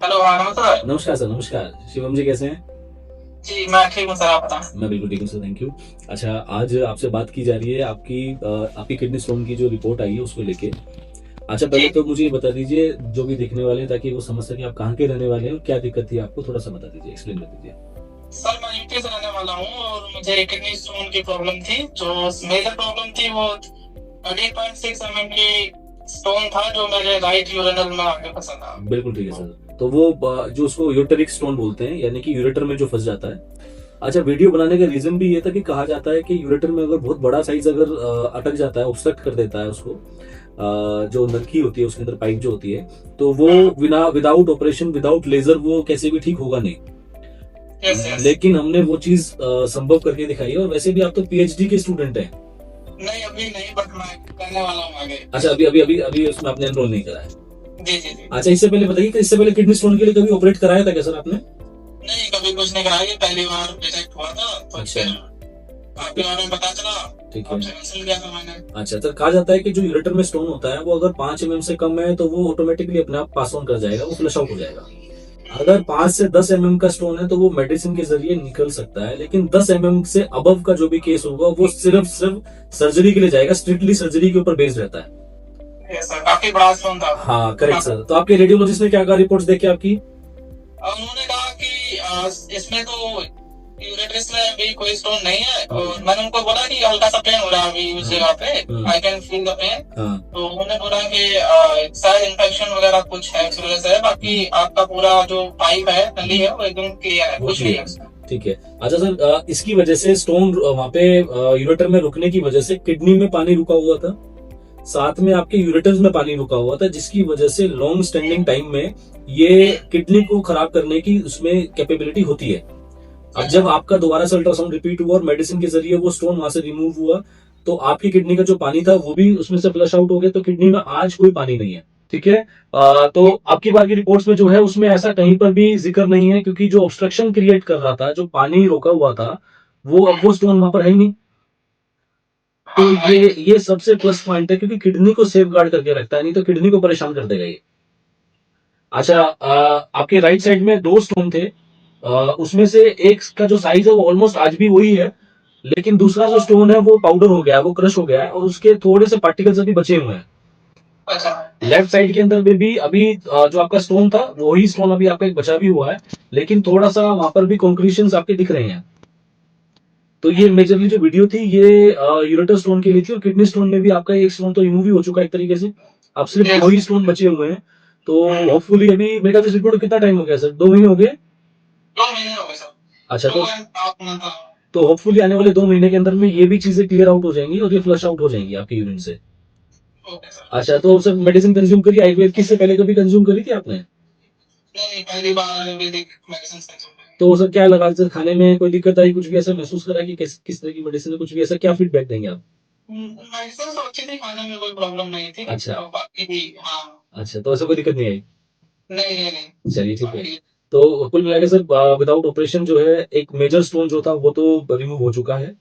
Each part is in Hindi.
हेलो, हाँ नमस्कार। नमस्कार सर, नमस्कार। शिवम जी कैसे हैं? जी मैं ठीक हूँ सर, आप बताएं। मैं बिल्कुल ठीक हूँ सर, थैंक यू। अच्छा, आज आपसे बात की जा रही है आपकी किडनी स्टोन की जो रिपोर्ट आई है उसको लेके। अच्छा, पहले जी तो मुझे ये बता दीजिए, जो भी देखने वाले हैं, ताकि वो समझ सके आप कहाँ के रहने वाले हैं और क्या दिक्कत थी आपको, थोड़ा सा बता दीजिए, एक्सप्लेन कर दीजिए। सर, मैं यूपी से रहने वाला हूँ और मुझे किडनी स्टोन की प्रॉब्लम थी। जो मेजर प्रॉब्लम थी वो 13.6 mm की स्टोन था जो मेरे राइट यूरिनल में आगे फंसा था। बिल्कुल ठीक है सर। तो वो जो उसको यूरेटरिक स्टोन बोलते हैं, यानी कि यूरेटर में जो फंस जाता है। अच्छा, वीडियो बनाने का रीजन भी ये था कि कहा जाता है कि यूरेटर में अगर बहुत बड़ा साइज अगर अटक जाता है, ऑब्स्ट्रक्ट कर देता है उसको, जो नलकी होती है उसके अंदर पाइप जो होती है, तो वो बिना विदाउट ऑपरेशन, विदाउट लेजर, वो कैसे भी ठीक होगा नहीं। Yes yes. लेकिन हमने वो चीज संभव करके दिखाई है। और वैसे भी आप तो पीएचडी के स्टूडेंट हैं। नहीं अभी नहीं, बट मैं करने वाला हूँ आगे। अच्छा, अभी अभी अभी अभी उसमें आपने एनरोल नहीं करा है? जी जी जी। अच्छा, इससे पहले बताइए कि इससे पहले किडनी स्टोन के लिए कभी ऑपरेट कराया था क्या सर आपने? नहीं, कभी कुछ नहीं कराया, ये पहली बार डिटेक्ट हुआ था तो अच्छा। फिर आपके बारे में पता चला, ठीक है। आपसे कंसल्ट किया था मैंने। अच्छा, तो कहा जाता है कि जो यूरेटर में स्टोन होता है वो अगर 5 mm से कम है तो वो ऑटोमेटिकली अपने आप पास ऑन कर जाएगा, वो फ्लश आउट हो जाएगा। अगर 5 से 10 mm का स्टोन है तो वो मेडिसिन के जरिए निकल सकता है, लेकिन 10 mm से अबव का जो भी केस होगा वो सिर्फ सर्जरी के लिए जाएगा, स्ट्रिक्टली सर्जरी के ऊपर बेस्ड रहता है। यस सर, काफी बड़ा स्टोन था। हाँ, करेक्ट सर। तो आपके रेडियोलॉजिस्ट ने क्या कहा रिपोर्ट्स देख के आपकी? उन्होंने कहा कि इसमें तो यूरेट्रिस में भी कोई स्टोन नहीं है, और मैंने उनको बोला कि हल्का सा पेन हो रहा है अभी उस जगह पे, I can feel the pain. तो उन्होंने बोला कि शायद इन्फेक्शन वगैरह कुछ है, इस वजह से है। बाकी आपका पूरा जो पाइप है, नली है, वो एकदम क्लियर है, कुछ नहीं है उसमें। ठीक है। अच्छा सर, इसकी वजह से स्टोन वहां पे यूरेटर में रुकने की वजह से किडनी में पानी रुका हुआ था, साथ में आपके यूरेटर्स में पानी रुका हुआ था, जिसकी वजह से लॉन्ग स्टैंडिंग टाइम में ये किडनी को खराब करने की उसमें कैपेबिलिटी होती है। अब जब आपका दोबारा से अल्ट्रासाउंड रिपीट हुआ और मेडिसिन के जरिए वो स्टोन वहां से रिमूव हुआ, तो आपकी किडनी का जो पानी था वो भी उसमें से फ्लश आउट हो गया। तो किडनी में आज कोई पानी नहीं है। ठीक है। तो आपकी बार की रिपोर्ट्स में जो है उसमें ऐसा कहीं पर भी जिक्र नहीं है, क्योंकि जो ऑब्स्ट्रक्शन क्रिएट कर रहा था, जो पानी रोका हुआ था, वो अब वो स्टोन वहां पर है ही नहीं। तो ये सबसे प्लस पॉइंट है, क्योंकि किडनी को सेफ गार्ड करके रखता है, नहीं तो किडनी को परेशान कर देगा ये। अच्छा, आपके राइट साइड में 2 स्टोन थे। उसमें से एक का जो साइज है वो ऑलमोस्ट आज भी वही है, लेकिन दूसरा जो स्टोन है वो पाउडर हो गया, वो क्रश हो गया है, और उसके थोड़े से पार्टिकल्स अभी बचे हुए हैं। अच्छा। लेफ्ट साइड के अंदर में भी अभी जो आपका स्टोन था वही स्टोन अभी आपका एक बचा भी हुआ है, लेकिन थोड़ा सा वहां पर भी कॉन्क्रीशंस आपके दिख रहे हैं। तो ये मेजरली जो वीडियो थी ये यूरेटर स्टोन के लिए थी, और किडनी स्टोन में भी आपका एक स्टोन तो रिमूव ही हो चुका है एक तरीके से। अब सिर्फ 2 ही स्टोन बचे हुए हैं। तो होपफुली अभी मेरा रिपोर्ट कितना टाइम हो गया सर? 2 महीने हो गए? 2 महीने हो गए सर। अच्छा, तो तो होपफुली आने वाले 2 महीने के अंदर में ये भी चीजें क्लियर आउट हो जाएंगी और ये फ्लश आउट हो जाएंगी आपके यूरिन से। Okay sir. अच्छा, तो सर मेडिसिन कंज्यूम करी आयुर्वेद की, इससे पहले कभी कंज्यूम करी थी आपने? नहीं, पहली बार आयुर्वेदिक मेडिसिन कंज्यूम करी। तो सर क्या लगा, सर खाने में कोई दिक्कत आई, कुछ भी ऐसा महसूस करा कि किस तरह की मेडिसिन है, कुछ भी ऐसा, क्या फीडबैक देंगे आप? मेडिसिन तो अच्छी थी, खाने में कोई प्रॉब्लम नहीं थी। अच्छा। तो बाकी भी हाँ। अच्छा, तो ऐसा कोई दिक्कत नहीं आई? नहीं नहीं नहीं। चलिए, ठीक है। तो कुल मिला के सर, विदाउट ऑपरेशन जो है एक मेजर स्टोन जो था वो तो रिमूव हो चुका है।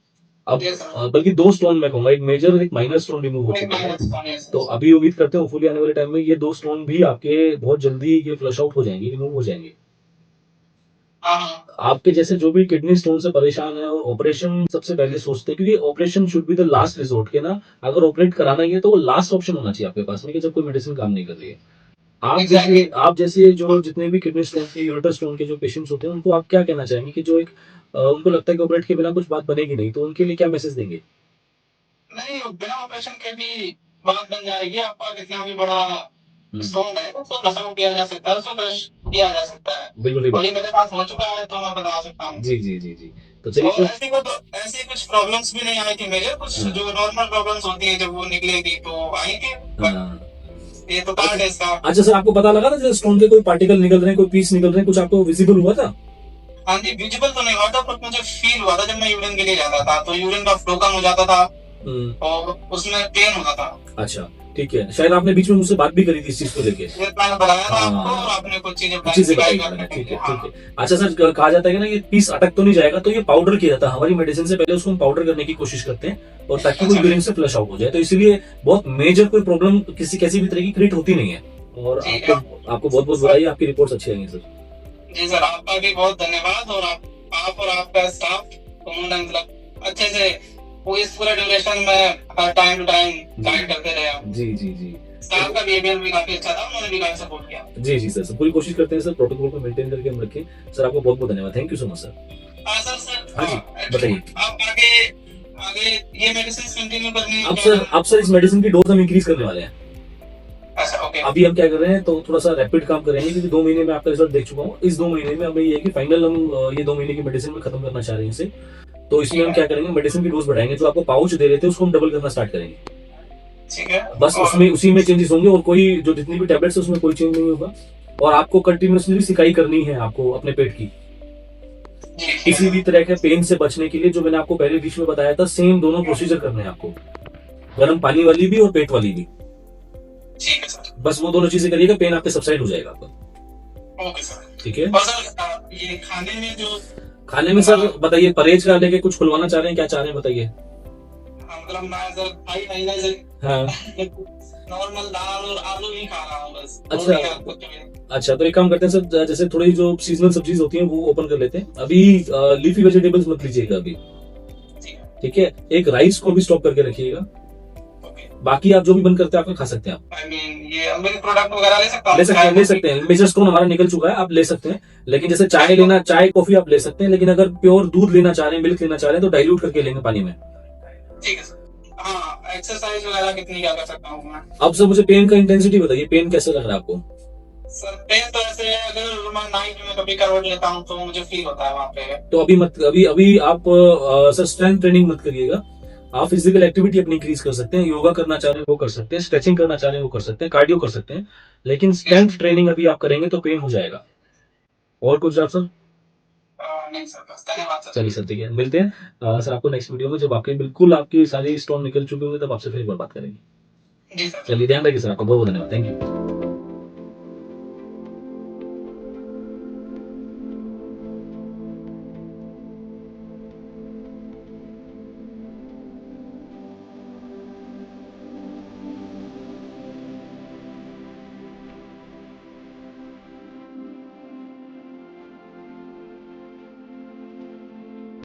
अब Yes, sir. बल्कि 2 स्टोन मैं कहूंगा, एक मेजर और एक माइनर स्टोन रिमूव हो एक चुका है। minor stone, yes, तो yes. अभी उम्मीद करते हैं होपफुली आने वाले टाइम में ये 2 स्टोन भी आपके बहुत जल्दी ये फ्लश आउट हो जाएंगे, रिमूव हो जाएंगे। हाँ। आपके जैसे जो भी किडनी स्टोन से परेशान है और ऑपरेशन सबसे पहले सोचते हैं, क्योंकि operation should be the last resort के ना। अगर ऑपरेट कराना ही है तो वो लास्ट ऑप्शन होना चाहिए आपके पास में, कि जब कोई मेडिसिन काम नहीं कर रही है। आप जैसे जो जितने भी किडनी स्टोन के, यूरेटर स्टोन के जो पेशेंट्स होते हैं, उनको आप क्या कहना चाहेंगे कि जो एक उनको लगता है कि ऑपरेट के बिना कुछ बात बनेगी नहीं, तो उनके लिए क्या मैसेज देंगे? नहीं, बिना ऑपरेशन के भी बात बन जाएगी। आपका कितना भी बड़ा स्टोन है उसको नशा किया जा सकता है, उसको ब्रश किया जा सकता है। बिल्कुल और ये मेरे पास हो चुका है तो मैं बता सकता हूँ। जी जी जी जी। तो और चलिए। ऐसी कुछ प्रॉब्लम्स भी नहीं आई थी मेरे, कुछ जो नॉर्मल प्रॉब्लम्स होती है जब वो निकलेगी तो आई थी। ये तो पार्ट है इसका। अच्छा सर, आपको पता लगा था जैसे स्टोन के कोई पार्टिकल निकल रहे हैं, कोई पीस निकल रहे हैं, कुछ आपको विजिबल हुआ था? हाँ जी, विजिबल तो नहीं हुआ था, पर मुझे फील हुआ था जब मैं यूरिन के लिए जाता था तो यूरिन का फ्लो कम हो जाता था और उसमें पेन होता था। अच्छा, ठीक है। शायद आपने बीच में मुझसे बात भी करी थी इस चीज को लेके। मैंने बताया था आपको, और आपने कुछ चीजें बताई। ठीक है, ठीक है। अच्छा सर, कहा जाता है कि ना ये पीस अटक तो नहीं जाएगा, तो ये पाउडर किया जाता है हमारी मेडिसिन से पहले, उसको हम पाउडर करने की कोशिश करते हैं, और ताकि वो यूरिन से फ्लश आउट हो जाए। तो इसलिए बहुत मेजर कोई प्रॉब्लम किसी कैसी भी तरह की क्रिएट होती नहीं है। और जी, आपको बहुत बहुत बधाई, आपकी रिपोर्ट्स अच्छी आएंगी सर। जी सर, आपका भी बहुत धन्यवाद। और आप और आपका स्टाफ उन्होंने मतलब अच्छे से वो इस पूरे ड्यूरेशन में टाइम टू टाइम गाइड करते रहे आप। जी जी जी स्टाफ का बिहेवियर भी काफी अच्छा था, उन्होंने भी काफी सपोर्ट किया। जी जी सर, पूरी कोशिश करते हैं सर, प्रोटोकॉल को मेंटेन करके हम रखें। सर आपको बहुत बहुत धन्यवाद, thank you so much sir. Sir हाँ जी, actually, बताइए। आप आगे आगे ये मेडिसिन कंटिन्यू करनी है अब सर इस मेडिसिन की डोज हम इंक्रीज करने वाले हैं। अच्छा, ओके। अभी हम क्या कर रहे हैं, तो थोड़ा सा रैपिड काम करेंगे, क्योंकि 2 महीने में आपका रिजल्ट देख चुका हूँ। इस 2 महीने में हमें ये है कि फाइनल हम ये 2 महीने की मेडिसिन में खत्म करना चाह रहे हैं इसे। तो इसमें हम क्या करेंगे, मेडिसिन की डोज बढ़ाएंगे, जो आपको पाउच दे रहे थे उसको हम डबल करना स्टार्ट करेंगे। ठीक है, बस उसमें उसी में चेंजेस होंगे, और कोई जो जितनी भी टैबलेट्स है उसमें कोई चेंज नहीं होगा। और आपको कंटिन्यूअसली सिकाई करनी है आपको अपने पेट की। किसी भी तरह के पेन से बचने के लिए जो मैंने आपको पहले बीच में बताया था, सेम दोनों प्रोसीजर करने हैं आपको, गर्म पानी वाली भी और पेट वाली भी। ठीक है सर। बस वो दोनों चीजें करिएगा, पेन आपके सबसाइड हो जाएगा आपका। Okay sir. ठीक है। और सर ये खाने में जो खाने में सर बताइए, परहेज का लेके कुछ खुलवाना चाह रहे हैं, क्या चाह रहे हैं बताइए। मतलब मैं सर 2 महीने से हाँ नॉर्मल दाल और आलू ही खा रहा हूँ बस। अच्छा। और कुछ भी। अच्छा, तो एक काम करते हैं सर, जैसे थोड़ी जो सीजनल सब्जीज होती हैं वो ओपन कर लेते हैं। अभी लीफी वेजिटेबल्स मत लीजिएगा अभी, ठीक है। ठीक है। एक राइस को भी स्टॉप करके रखिएगा। ओके। बाकी आप जो भी बंद करते हैं आपका खा सकते हैं आप। आई मीन ये मिल्क प्रोडक्ट वगैरह ले सकता हूँ? ले सकते हैं। मेजर स्टोन हमारा निकल चुका है, आप ले सकते हैं। लेकिन जैसे चाय कॉफी आप ले सकते हैं, लेकिन अगर प्योर दूध लेना चाह रहे हैं, मिल्क लेना चाह रहे हैं, तो डाइल्यूट करके लेंगे पानी में। ठीक है सर। हाँ, एक्सरसाइज वगैरह कितनी क्या कर सकता हूँ मैं? अब सर मुझे पेन का इंटेंसिटी बताइए, पेन कैसे लग रहा है आपको। सर पेन तो ऐसे है, अगर मैं नाइट में कभी करवट लेता हूँ तो मुझे फील होता है वहाँ पे। तो अभी आप सर स्ट्रेंथ ट्रेनिंग मत करिएगा। आप फिजिकल एक्टिविटी अपनी इंक्रीज कर सकते हैं, योगा करना चाह रहे हैं वो कर सकते हैं, स्ट्रेचिंग करना चाह रहे हैं वो कर सकते हैं, कार्डियो कर सकते हैं। लेकिन स्ट्रेंथ ट्रेनिंग अभी आप करेंगे तो पेन हो जाएगा। और कुछ आप सर? नहीं सर, बस धन्यवाद सर। चलिए सर, ठीक है, मिलते हैं सर आपको नेक्स्ट वीडियो में, जब आपकी सारी स्टोन निकल चुके होंगे तब आपसे फिर एक बार बात करेंगे। जी सर। चलिए, ध्यान रखिए सर, आपका बहुत बहुत धन्यवाद, थैंक यू।